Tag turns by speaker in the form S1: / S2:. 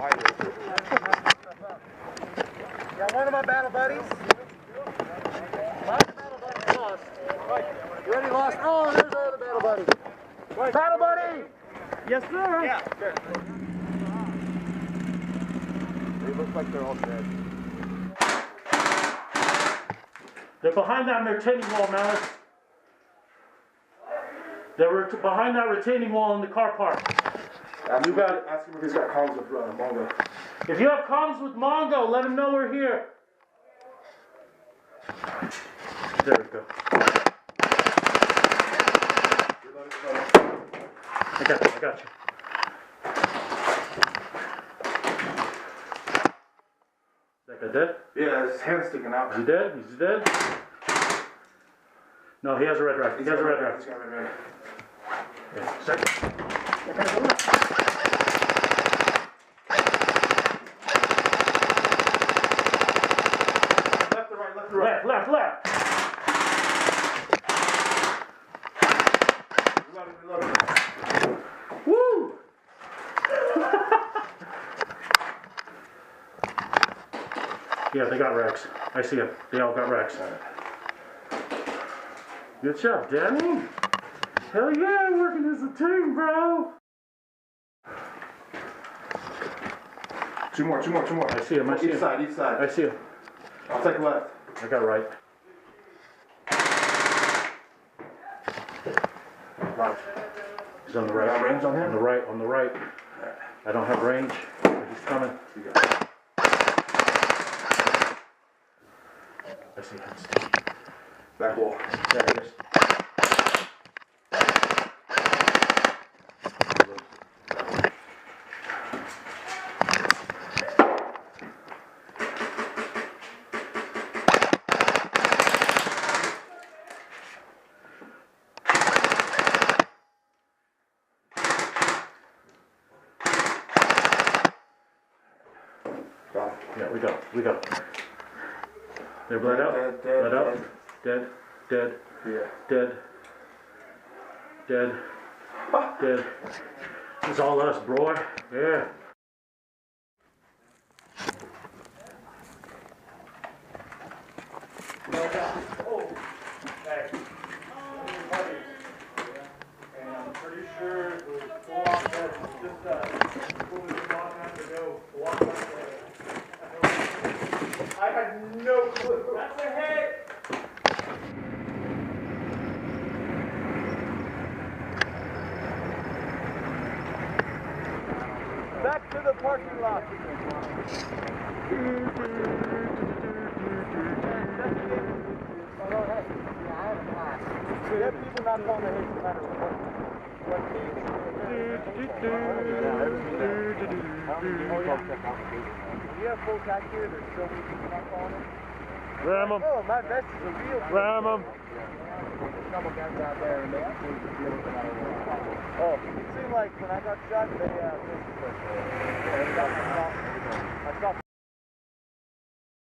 S1: Got one of my battle buddies. My battle buddy lost. You already lost? Oh, there's our other battle buddy. Battle buddy! Yes, sir. Yeah. Sure. They look like they're all dead.
S2: They're behind that retaining wall, Malik. They're behind that retaining wall in the car park.
S3: Ask him if he's got comms with Mongo.
S2: If you have comms with Mongo, let him know we're here. There we go. I got you. Is that guy dead?
S3: Yeah, his hand's sticking out.
S2: Is he dead? Is he dead? No, he has a red rag. He has a red rag.
S3: He's got a red rag.
S2: Yeah, second.
S3: Left to right, left to right.
S2: Left.
S3: Reload it.
S2: Woo! Yeah, they got rags. I see them. They all got rags. Good job, Danny. Hell yeah, working as a team, bro.
S3: Two more.
S2: I see him.
S3: Each side.
S2: I see him.
S3: I'll take left.
S2: I got right. Right. He's on the right.
S3: Got range on him?
S2: On the right. I don't have range, but he's coming. I see him.
S3: Back wall.
S2: There he is. Yeah, we got it. They bled out. Dead.
S3: Yeah.
S2: Dead. It's all us, bro. Yeah.
S1: And I'm pretty sure it was full on dead. Just what was it, long time ago? I had no clue. That's a hit. Back to the parking lot. Dead people not going to hit no matter what team. We have full tack here, there's so many people not calling it.
S2: Ram him.
S1: Oh, my vest is a real thing.
S2: Ram him.
S1: There's a couple guys out there and they actually just deal with it out of the way. Oh, it seemed like when I got shot, they missed the first one. I stopped